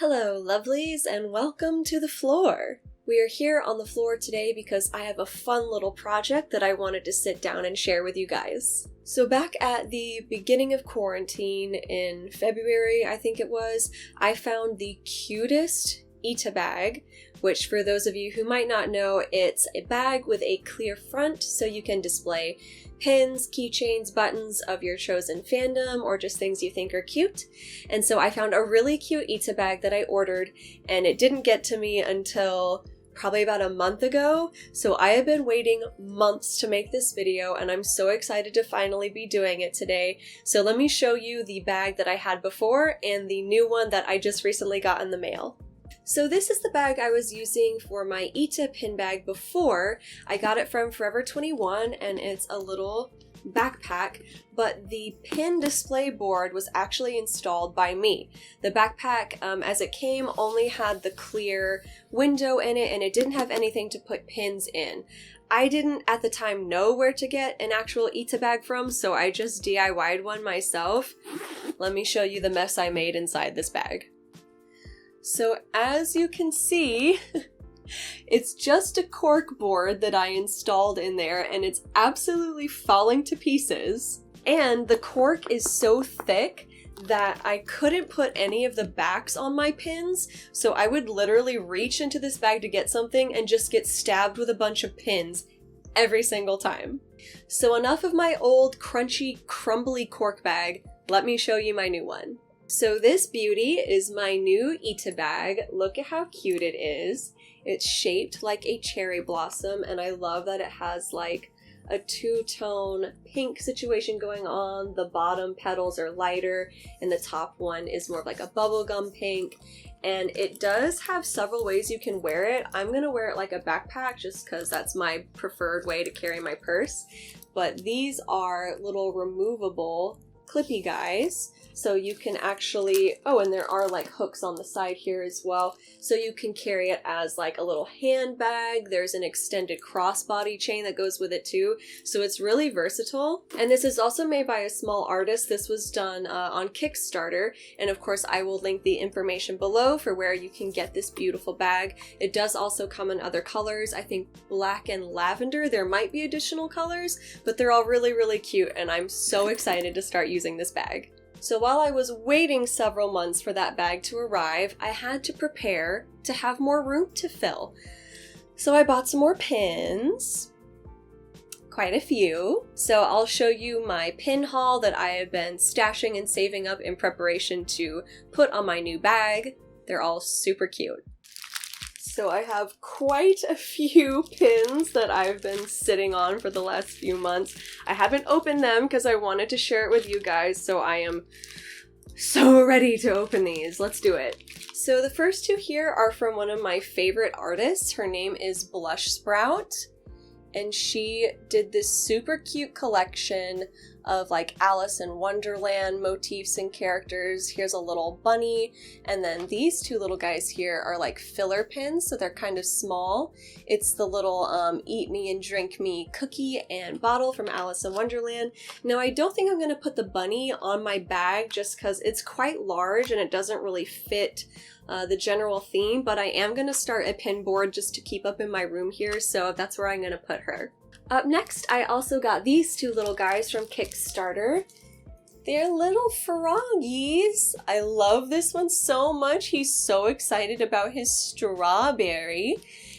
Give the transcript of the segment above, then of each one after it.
Hello, lovelies, and welcome to the floor. We are here on the floor today because I have a fun little project that I wanted to sit down and share with you guys. So back at the beginning of quarantine in February, I think it was, I found the cutest Ita bag, which for those of you who might not know, it's a bag with a clear front so you can display pins, keychains, buttons of your chosen fandom, or just things you think are cute. And so I found a really cute Ita bag that I ordered, and it didn't get to me until probably about a month ago. So I have been waiting months to make this video, and I'm so excited to finally be doing it today. So let me show you the bag that I had before and the new one that I just recently got in the mail. So this is the bag I was using for my Ita pin bag before. I got it from Forever 21 and it's a little backpack, but the pin display board was actually installed by me. The backpack, as it came, only had the clear window in it and it didn't have anything to put pins in. I didn't at the time know where to get an actual Ita bag from, so I just DIY'd one myself. Let me show you the mess I made inside this bag. So as you can see, it's just a cork board that I installed in there and it's absolutely falling to pieces. And the cork is so thick that I couldn't put any of the backs on my pins, so I would literally reach into this bag to get something and just get stabbed with a bunch of pins every single time. So enough of my old crunchy, crumbly cork bag, let me show you my new one. So this beauty is my new Ita bag. Look at how cute it is. It's shaped like a cherry blossom, and I love that it has like a two-tone pink situation going on. The bottom petals are lighter, and the top one is more of like a bubblegum pink. And it does have several ways you can wear it. I'm gonna wear it like a backpack just because that's my preferred way to carry my purse. But these are little removable clippy guys. So you can actually, oh, and there are like hooks on the side here as well. So you can carry it as like a little handbag. There's an extended crossbody chain that goes with it too. So it's really versatile. And this is also made by a small artist. This was done on Kickstarter. And of course, I will link the information below for where you can get this beautiful bag. It does also come in other colors. I think black and lavender. There might be additional colors, but they're all really, really cute. And I'm so excited to start using this bag. So while I was waiting several months for that bag to arrive, I had to prepare to have more room to fill. So I bought some more pins, quite a few. So I'll show you my pin haul that I have been stashing and saving up in preparation to put on my new bag. They're all super cute. So I have quite a few pins that I've been sitting on for the last few months. I haven't opened them because I wanted to share it with you guys, so I am so ready to open these. Let's do it. So the first two here are from one of my favorite artists. Her name is Blush Sprout, and she did this super cute collection of like Alice in Wonderland motifs and characters. Here's a little bunny, and then these two little guys here are like filler pins, so they're kind of small. It's the little eat me and drink me cookie and bottle from Alice in Wonderland. Now I don't think I'm going to put the bunny on my bag just because it's quite large and it doesn't really fit the general theme, but I am going to start a pin board just to keep up in my room here, so that's where I'm going to put her. Up next, I also got these two little guys from Kickstarter. They're little froggies. I love this one so much. He's so excited about his strawberry.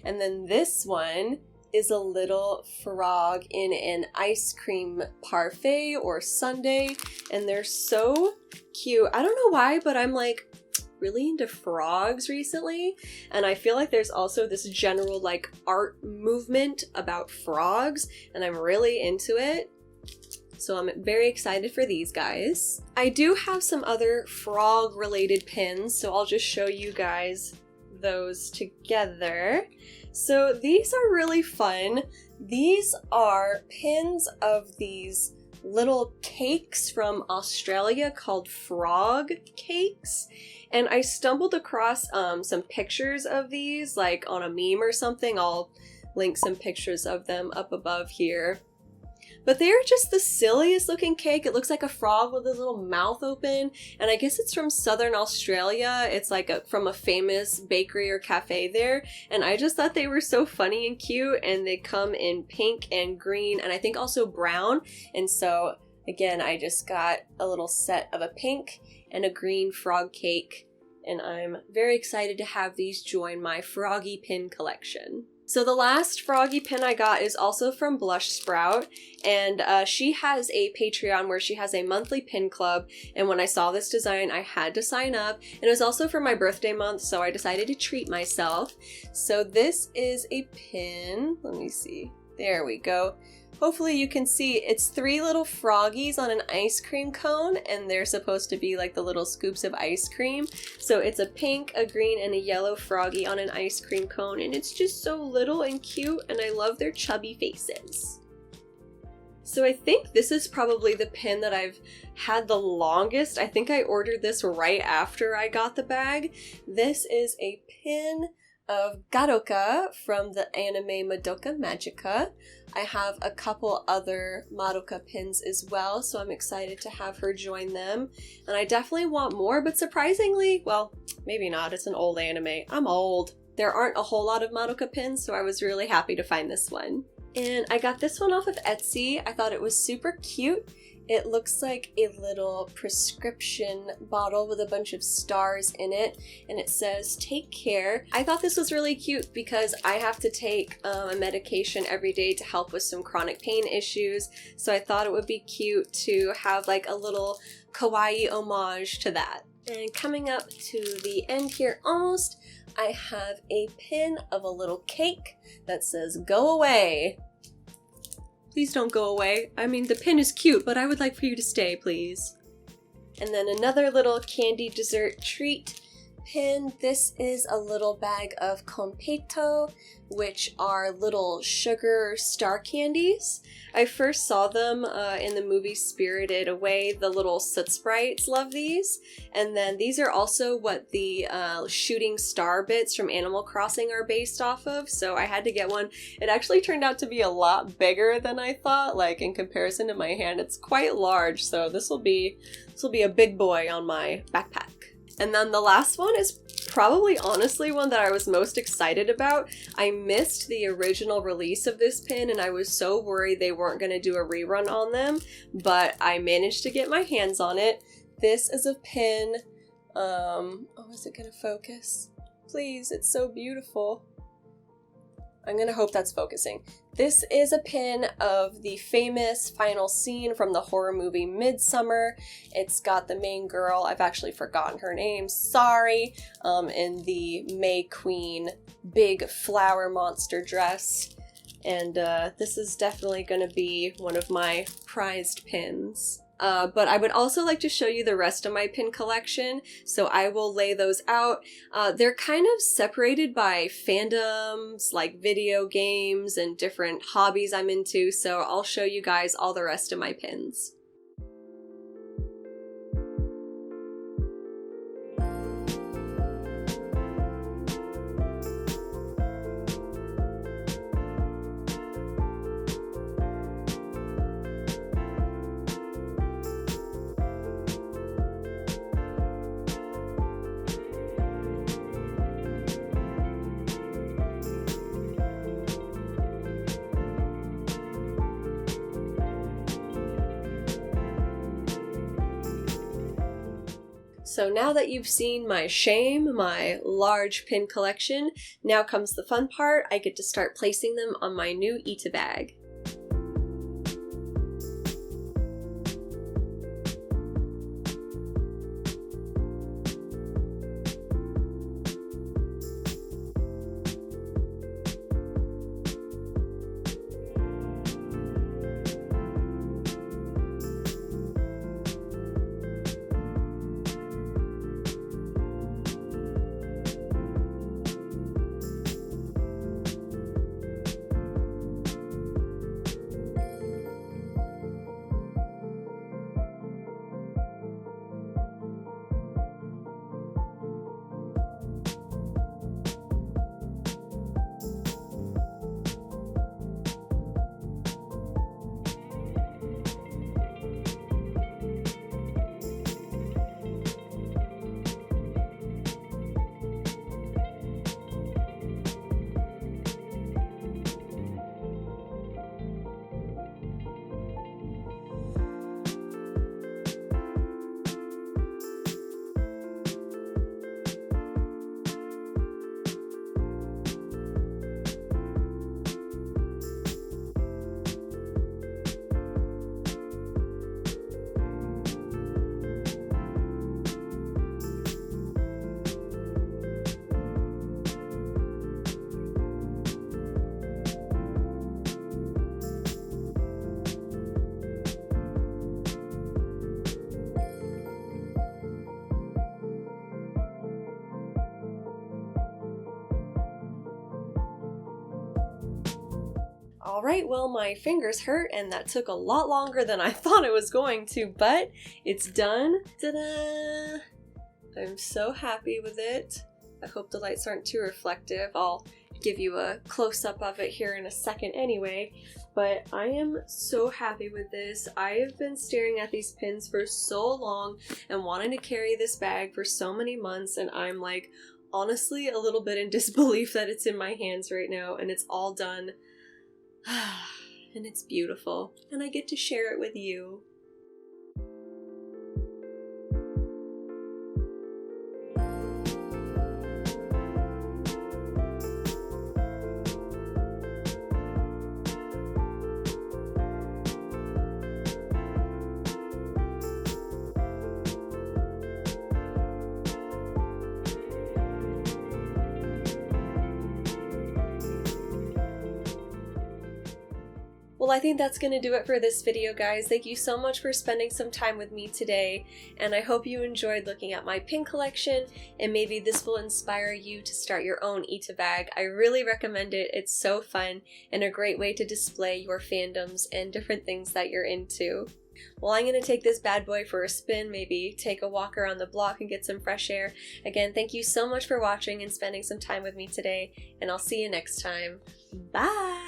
And then this one is a little frog in an ice cream parfait or sundae, and they're so cute. I don't know why, but I'm like really into frogs recently, and I feel like there's also this general like art movement about frogs, and I'm really into it. So I'm very excited for these guys. I do have some other frog related pins, so I'll just show you guys those together. So these are really fun. These are pins of these little cakes from Australia called frog cakes, and I stumbled across some pictures of these like on a meme or something. I'll link some pictures of them up above here. But they're just the silliest looking cake. It looks like a frog with his little mouth open, and I guess it's from Southern Australia. It's like from a famous bakery or cafe there, and I just thought they were so funny and cute, and they come in pink and green, and I think also brown, and so again, I just got a little set of a pink and a green frog cake, and I'm very excited to have these join my froggy pin collection. So the last froggy pin I got is also from Blush Sprout, and she has a Patreon where she has a monthly pin club, and when I saw this design I had to sign up, and it was also for my birthday month, so I decided to treat myself. So this is a pin, let me see, there we go. Hopefully you can see it's 3 little froggies on an ice cream cone, and they're supposed to be like the little scoops of ice cream. So it's a pink, a green, and a yellow froggy on an ice cream cone, and it's just so little and cute, and I love their chubby faces. So I think this is probably the pin that I've had the longest. I think I ordered this right after I got the bag. This is a pin of Garuka from the anime Madoka Magica. I have a couple other Madoka pins as well, so I'm excited to have her join them. And I definitely want more, but surprisingly, well, maybe not, it's an old anime. I'm old. There aren't a whole lot of Madoka pins, so I was really happy to find this one. And I got this one off of Etsy. I thought it was super cute. It looks like a little prescription bottle with a bunch of stars in it, and it says, "Take care." I thought this was really cute because I have to take a medication every day to help with some chronic pain issues, so I thought it would be cute to have like a little kawaii homage to that. And coming up to the end here almost, I have a pin of a little cake that says, "Go away." Please don't go away. I mean, the pin is cute, but I would like for you to stay, please. And then another little candy dessert treat pin. This is a little bag of Competo, which are little sugar star candies. I first saw them in the movie Spirited Away. The little Soot Sprites love these. And then these are also what the shooting star bits from Animal Crossing are based off of, so I had to get one. It actually turned out to be a lot bigger than I thought, like in comparison to my hand. It's quite large, so this will be a big boy on my backpack. And then the last one is probably honestly one that I was most excited about. I missed the original release of this pin, and I was so worried they weren't going to do a rerun on them, but I managed to get my hands on it. This is a pin, oh, is it going to focus? Please, it's so beautiful. I'm going to hope that's focusing. This is a pin of the famous final scene from the horror movie Midsummer. It's got the main girl, I've actually forgotten her name, sorry, in the May Queen big flower monster dress. And this is definitely going to be one of my prized pins. But I would also like to show you the rest of my pin collection, so I will lay those out. They're kind of separated by fandoms, like video games and different hobbies I'm into, so I'll show you guys all the rest of my pins. So now that you've seen my shame, my large pin collection, now comes the fun part. I get to start placing them on my new Ita bag. Alright, well, my fingers hurt and that took a lot longer than I thought it was going to, but it's done. Ta-da! I'm so happy with it. I hope the lights aren't too reflective. I'll give you a close-up of it here in a second anyway, but I am so happy with this. I have been staring at these pins for so long and wanting to carry this bag for so many months, and I'm like honestly a little bit in disbelief that it's in my hands right now and it's all done. And it's beautiful, and I get to share it with you. Well, I think that's going to do it for this video, guys. Thank you so much for spending some time with me today, and I hope you enjoyed looking at my pin collection, and maybe this will inspire you to start your own Ita bag. I really recommend it. It's so fun and a great way to display your fandoms and different things that you're into. Well, I'm going to take this bad boy for a spin, maybe take a walk around the block and get some fresh air. Again, thank you so much for watching and spending some time with me today, and I'll see you next time. Bye!